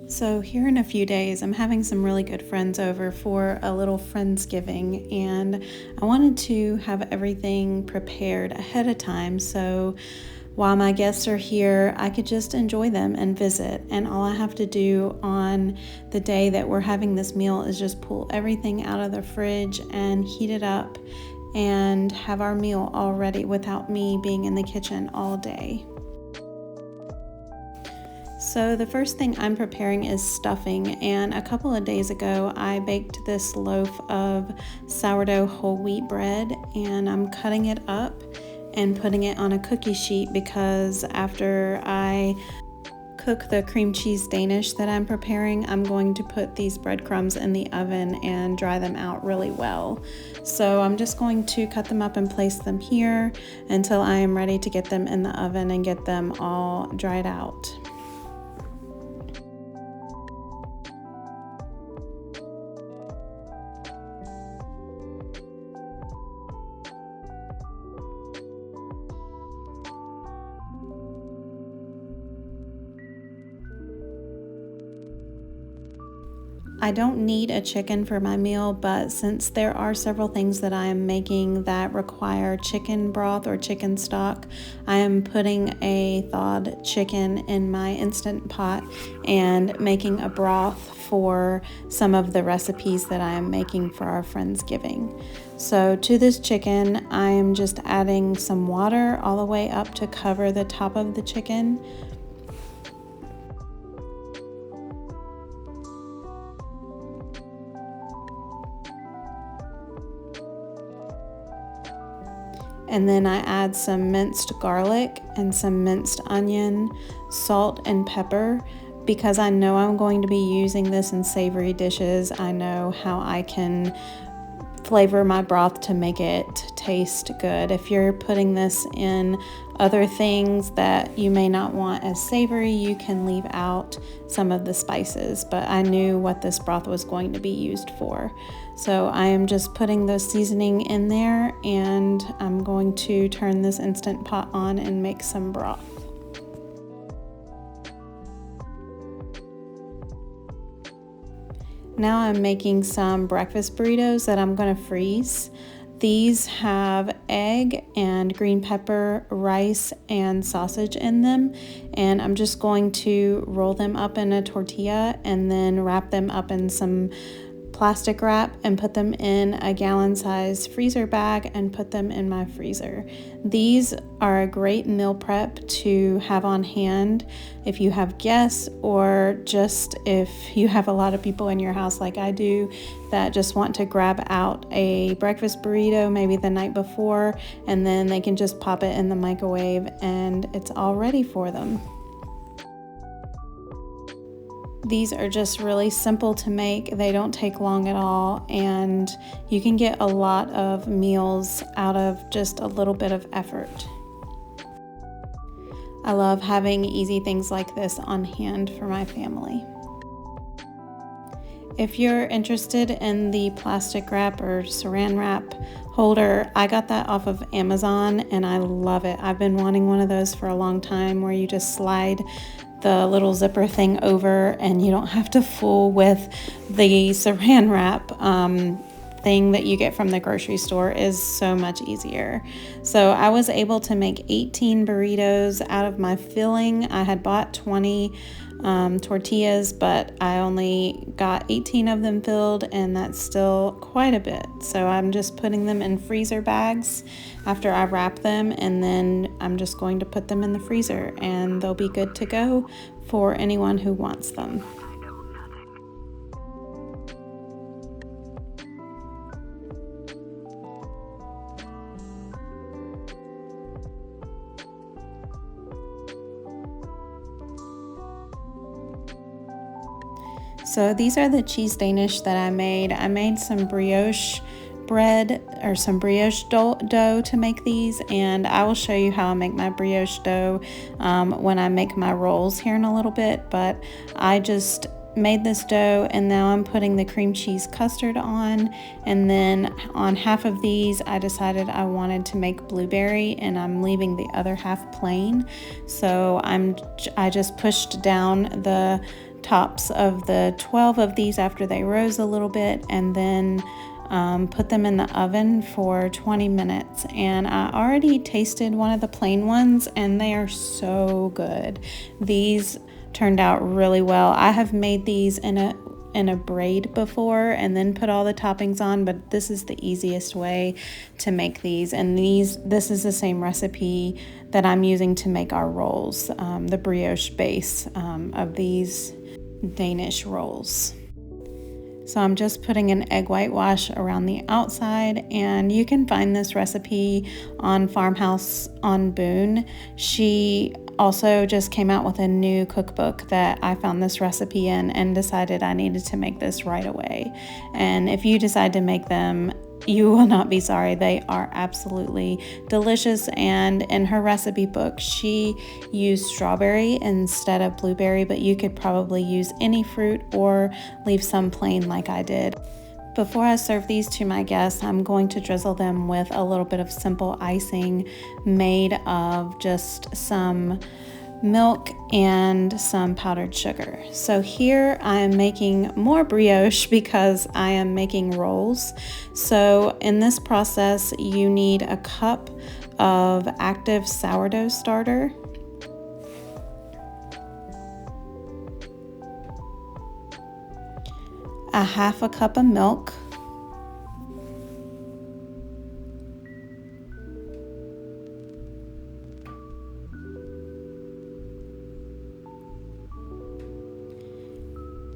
So, here in a few days, I'm having some really good friends over for a little Friendsgiving, and I wanted to have everything prepared ahead of time so while my guests are here, I could just enjoy them and visit. And all I have to do on the day that we're having this meal is just pull everything out of the fridge and heat it up and have our meal all ready without me being in the kitchen all day. So the first thing I'm preparing is stuffing, and a couple of days ago I baked this loaf of sourdough whole wheat bread, and I'm cutting it up and putting it on a cookie sheet because after I cook the cream cheese Danish that I'm preparing, I'm going to put these breadcrumbs in the oven and dry them out really well. So I'm just going to cut them up and place them here until I am ready to get them in the oven and get them all dried out. I don't need a chicken for my meal, but since there are several things that I am making that require chicken broth or chicken stock, I am putting a thawed chicken in my Instant Pot and making a broth for some of the recipes that I am making for our Friendsgiving. So to this chicken, I am just adding some water all the way up to cover the top of the chicken. And then I add some minced garlic and some minced onion, salt and pepper. Because I know I'm going to be using this in savory dishes, I know how I can flavor my broth to make it taste good. If you're putting this in other things that you may not want as savory, you can leave out some of the spices, but I knew what this broth was going to be used for. So I am just putting the seasoning in there, and I'm going to turn this Instant Pot on and make some broth. Now I'm making some breakfast burritos that I'm going to freeze. These have egg and green pepper, rice, and sausage in them. And I'm just going to roll them up in a tortilla and then wrap them up in some plastic wrap and put them in a gallon-sized freezer bag and put them in my freezer. These are a great meal prep to have on hand if you have guests, or just if you have a lot of people in your house like I do that just want to grab out a breakfast burrito maybe the night before, and then they can just pop it in the microwave and it's all ready for them. These are just really simple to make. They don't take long at all, and you can get a lot of meals out of just a little bit of effort. I love having easy things like this on hand for my family. If you're interested in the plastic wrap or saran wrap holder, I got that off of Amazon and I love it. I've been wanting one of those for a long time, where you just slide the little zipper thing over and you don't have to fool with the saran wrap thing that you get from the grocery store. Is so much easier. So I was able to make 18 burritos out of my filling. I had bought 20 tortillas, but I only got 18 of them filled, and that's still quite a bit. So I'm just putting them in freezer bags after I wrap them, and then I'm just going to put them in the freezer and they'll be good to go for anyone who wants them. So these are the cheese Danish that I made. I made some brioche bread or some brioche dough to make these, and I will show you how I make my brioche dough when I make my rolls here in a little bit. But I just made this dough, and now I'm putting the cream cheese custard on, and then on half of these I decided I wanted to make blueberry, and I'm leaving the other half plain. So I just pushed down the tops of the 12 of these after they rose a little bit, and then put them in the oven for 20 minutes. And I already tasted one of the plain ones and they are so good. These turned out really well. I have made these in a braid before and then put all the toppings on, but this is the easiest way to make these. And this is the same recipe that I'm using to make our rolls, the brioche base of these Danish rolls. So I'm just putting an egg whitewash around the outside, and you can find this recipe on Farmhouse on Boone. She also just came out with a new cookbook that I found this recipe in and decided I needed to make this right away. And if you decide to make them, you will not be sorry. They are absolutely delicious. And in her recipe book, she used strawberry instead of blueberry, but you could probably use any fruit or leave some plain like I did. Before I serve these to my guests, I'm going to drizzle them with a little bit of simple icing made of just some milk and some powdered sugar. So here I am making more brioche because I am making rolls. So in this process, you need a cup of active sourdough starter, a half a cup of milk,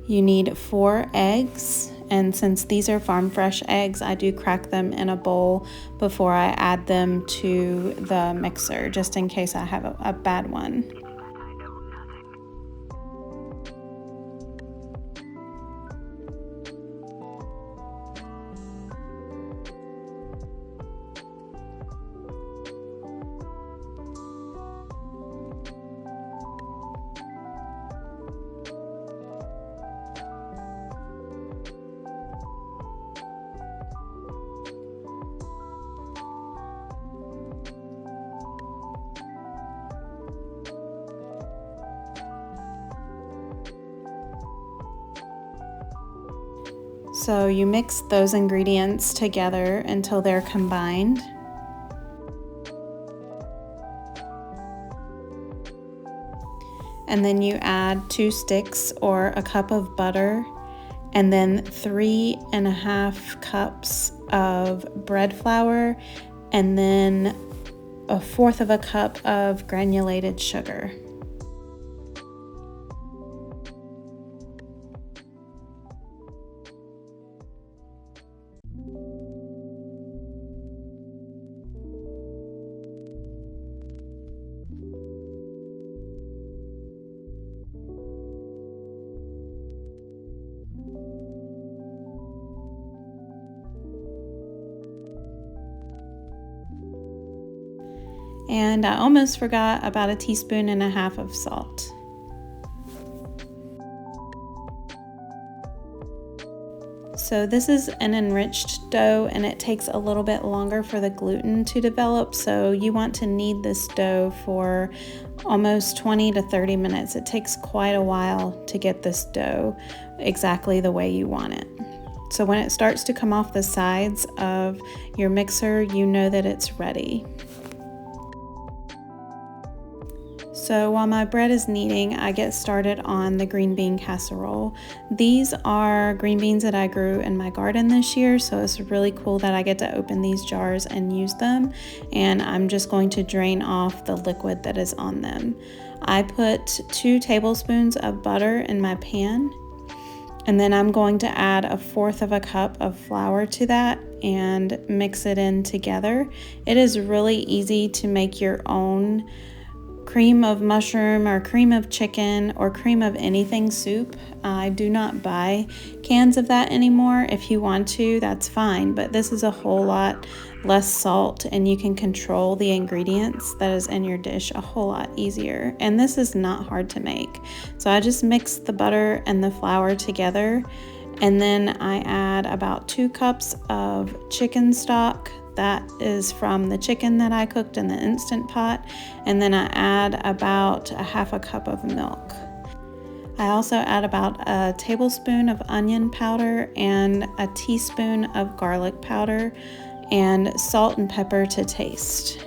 you need 4 eggs, and since these are farm fresh eggs, I do crack them in a bowl before I add them to the mixer, just in case I have a bad one. So you mix those ingredients together until they're combined. And then you add 2 sticks or a cup of butter, and then 3.5 cups of bread flour, and then 1/4 of a cup of granulated sugar. And I almost forgot about 1.5 teaspoons of salt. So this is an enriched dough, and it takes a little bit longer for the gluten to develop, so you want to knead this dough for almost 20 to 30 minutes. It takes quite a while to get this dough exactly the way you want it. So when it starts to come off the sides of your mixer, you know that it's ready. So while my bread is kneading, I get started on the green bean casserole. These are green beans that I grew in my garden this year, so it's really cool that I get to open these jars and use them. And I'm just going to drain off the liquid that is on them. I put 2 tablespoons of butter in my pan, and then I'm going to add 1/4 of a cup of flour to that and mix it in together. It is really easy to make your own cream of mushroom or cream of chicken or cream of anything soup. I do not buy cans of that anymore. If you want to, that's fine, but this is a whole lot less salt, and you can control the ingredients that is in your dish a whole lot easier. And this is not hard to make. So I just mix the butter and the flour together, and then I add about 2 cups of chicken stock. That is from the chicken that I cooked in the Instant Pot, and then I add about 1/2 cup of milk. I also add about a tablespoon of onion powder and a teaspoon of garlic powder and salt and pepper to taste.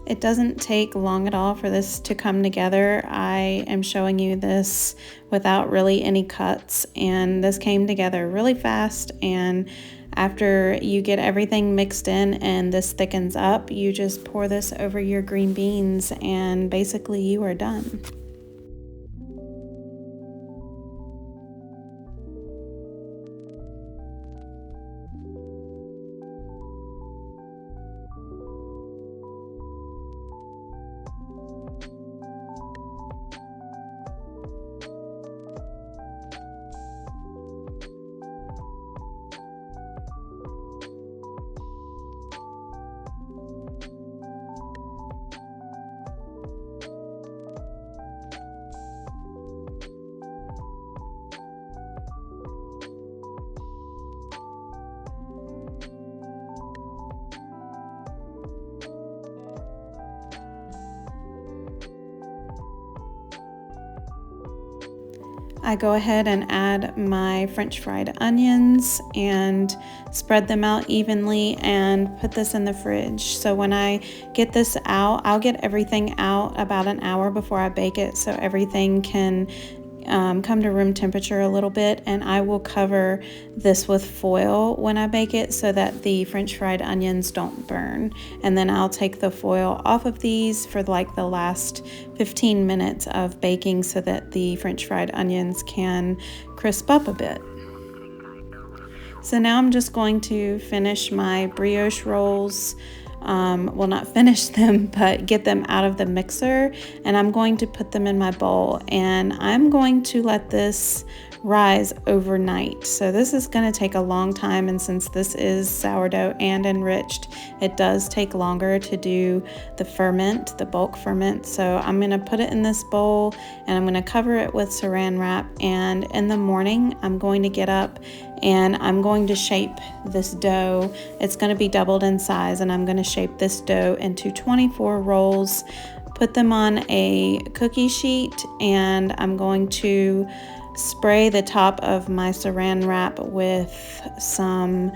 It doesn't take long at all for this to come together. I am showing you this without really any cuts, and this came together really fast. And after you get everything mixed in and this thickens up, you just pour this over your green beans and basically you are done. I go ahead and add my French fried onions and spread them out evenly and put this in the fridge. So when I get this out, I'll get everything out about an hour before I bake it so everything can come to room temperature a little bit, and I will cover this with foil when I bake it so that the French fried onions don't burn. And then I'll take the foil off of these for like the last 15 minutes of baking so that the French fried onions can crisp up a bit. So now I'm just going to finish my brioche rolls. Well, not finish them, but get them out of the mixer, and I'm going to put them in my bowl, and I'm going to let this rise overnight. So this is going to take a long time, and since this is sourdough and enriched, it does take longer to do the ferment, the bulk ferment. So I'm going to put it in this bowl and I'm going to cover it with saran wrap, and in the morning I'm going to get up and I'm going to shape this dough. It's going to be doubled in size, and I'm going to shape this dough into 24 rolls, put them on a cookie sheet, and I'm going to spray the top of my saran wrap with some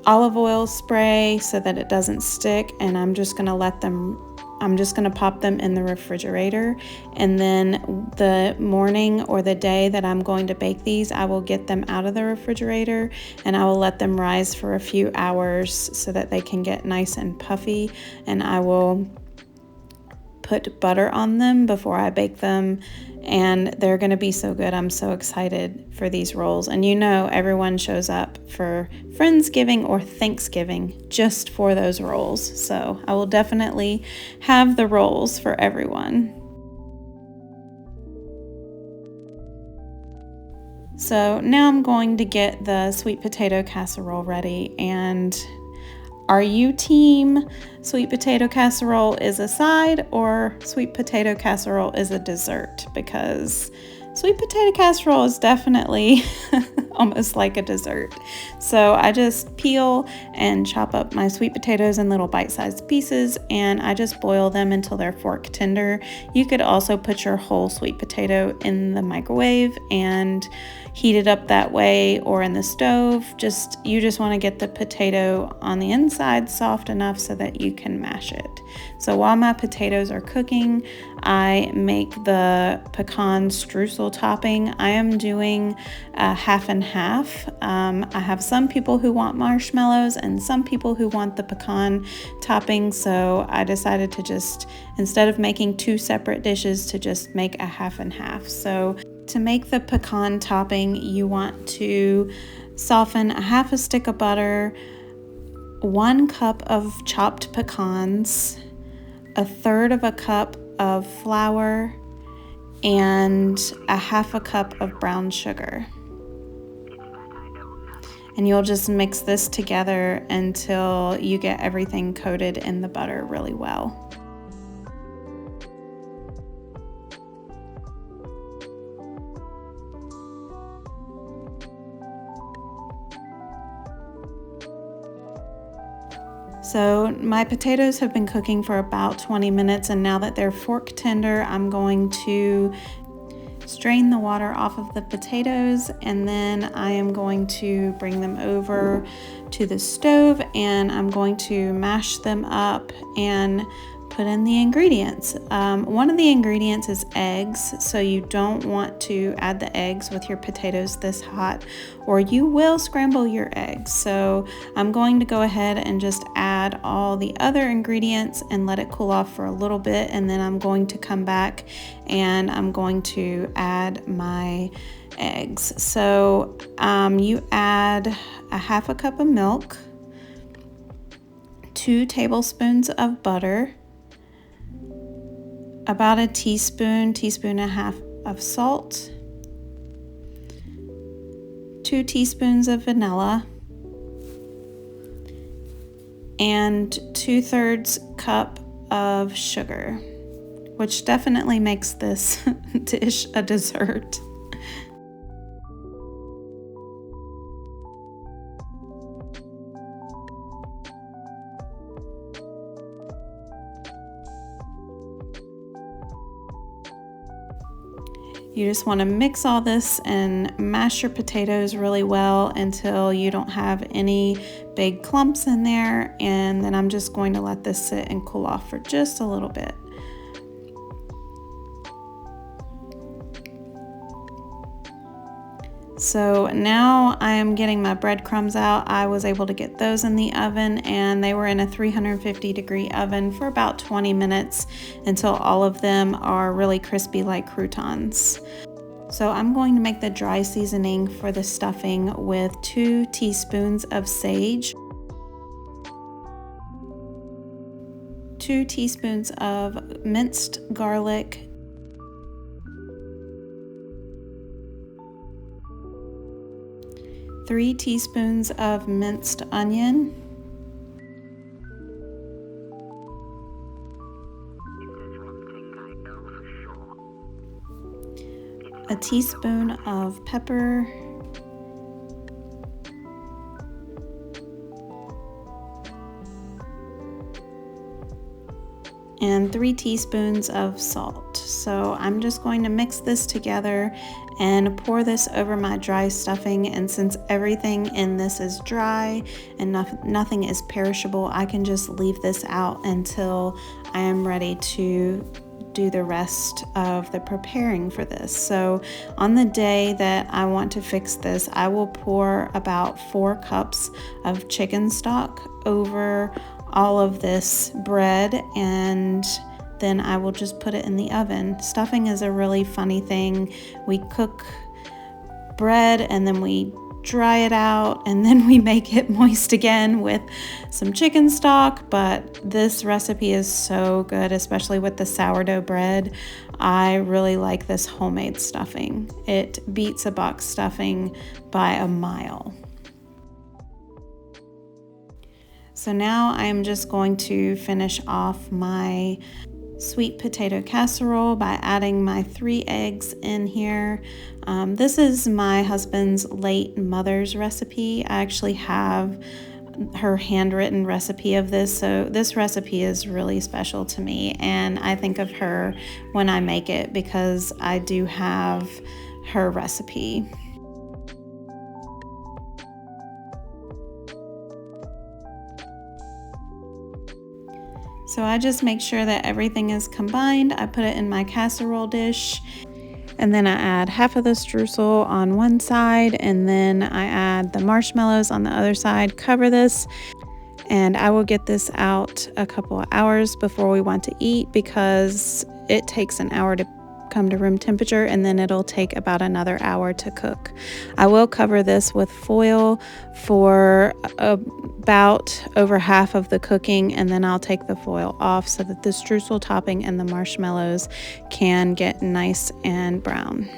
olive oil spray so that it doesn't stick, and I'm just going to pop them in the refrigerator, and then the morning or the day that I'm going to bake these, I will get them out of the refrigerator and I will let them rise for a few hours so that they can get nice and puffy, and I will put butter on them before I bake them, and they're going to be so good. I'm so excited for these rolls. And you know, everyone shows up for Friendsgiving or Thanksgiving just for those rolls. So I will definitely have the rolls for everyone. So now I'm going to get the sweet potato casserole ready, and are you team sweet potato casserole is a side or sweet potato casserole is a dessert? Because sweet potato casserole is definitely almost like a dessert. So I just peel and chop up my sweet potatoes in little bite-sized pieces, and I just boil them until they're fork tender. You could also put your whole sweet potato in the microwave and heat it up that way, or in the stove. You just want to get the potato on the inside soft enough so that you can mash it. So while my potatoes are cooking, I make the pecan streusel topping. I am doing half and half. I have some people who want marshmallows and some people who want the pecan topping, so I decided to just, instead of making two separate dishes, to just make a half and half. So to make the pecan topping, you want to soften a half a stick of butter, 1 cup of chopped pecans, 1/3 of a cup of flour, and a half a cup of brown sugar. And you'll just mix this together until you get everything coated in the butter really well. So my potatoes have been cooking for about 20 minutes, and now that they're fork tender, I'm going to strain the water off of the potatoes, and then I am going to bring them over to the stove and I'm going to mash them up and put in the ingredients. One of the ingredients is eggs, so you don't want to add the eggs with your potatoes this hot or you will scramble your eggs. So I'm going to go ahead and just add all the other ingredients and let it cool off for a little bit, and then I'm going to come back and I'm going to add my eggs. So you add a half a cup of milk, 2 tablespoons of butter, about a teaspoon and a half of salt, 2 teaspoons of vanilla, and 2/3 cup of sugar, which definitely makes this dish a dessert. You just want to mix all this and mash your potatoes really well until you don't have any big clumps in there, and then I'm just going to let this sit and cool off for just a little bit. So now I am getting my breadcrumbs out. I was able to get those in the oven, and they were in a 350-degree oven for about 20 minutes until all of them are really crispy like croutons. So I'm going to make the dry seasoning for the stuffing with 2 teaspoons of sage, 2 teaspoons of minced garlic, 3 teaspoons of minced onion, a teaspoon of pepper, and 3 teaspoons of salt. So I'm just going to mix this together and pour this over my dry stuffing, and since everything in this is dry and nothing is perishable, I can just leave this out until I am ready to do the rest of the preparing for this. So on the day that I want to fix this, I will pour about 4 cups of chicken stock over all of this bread, and then I will just put it in the oven. Stuffing is a really funny thing. We cook bread and then we dry it out and then we make it moist again with some chicken stock, but this recipe is so good, especially with the sourdough bread. I really like this homemade stuffing. It beats a box stuffing by a mile. So now I'm just going to finish off my sweet potato casserole by adding my 3 eggs in here. This is my husband's late mother's recipe. I actually have her handwritten recipe of this, so this recipe is really special to me, and I think of her when I make it because I do have her recipe. So I just make sure that everything is combined. I put it in my casserole dish, and then I add half of the streusel on one side, and then I add the marshmallows on the other side. Cover this, and I will get this out a couple of hours before we want to eat because it takes an hour to come to room temperature, and then it'll take about another hour to cook. I will cover this with foil for about over half of the cooking, and then I'll take the foil off so that the streusel topping and the marshmallows can get nice and brown.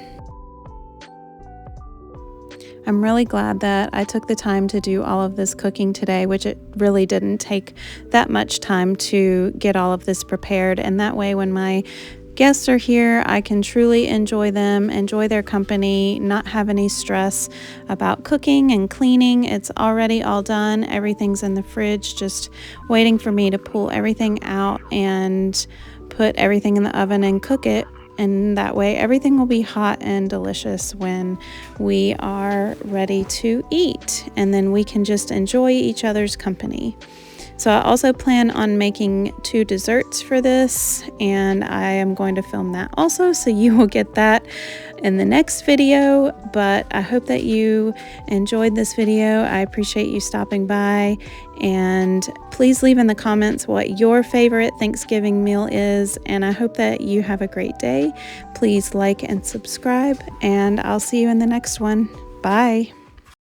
I'm really glad that I took the time to do all of this cooking today, which it really didn't take that much time to get all of this prepared. And that way, when my guests are here, I can truly enjoy them, enjoy their company, not have any stress about cooking and cleaning. It's already all done. Everything's in the fridge, just waiting for me to pull everything out and put everything in the oven and cook it. And that way everything will be hot and delicious when we are ready to eat. And then we can just enjoy each other's company. So I also plan on making 2 desserts for this, and I am going to film that also, so you will get that in the next video. But I hope that you enjoyed this video. I appreciate you stopping by, and please leave in the comments what your favorite Thanksgiving meal is, and I hope that you have a great day. Please like and subscribe, and I'll see you in the next one. Bye.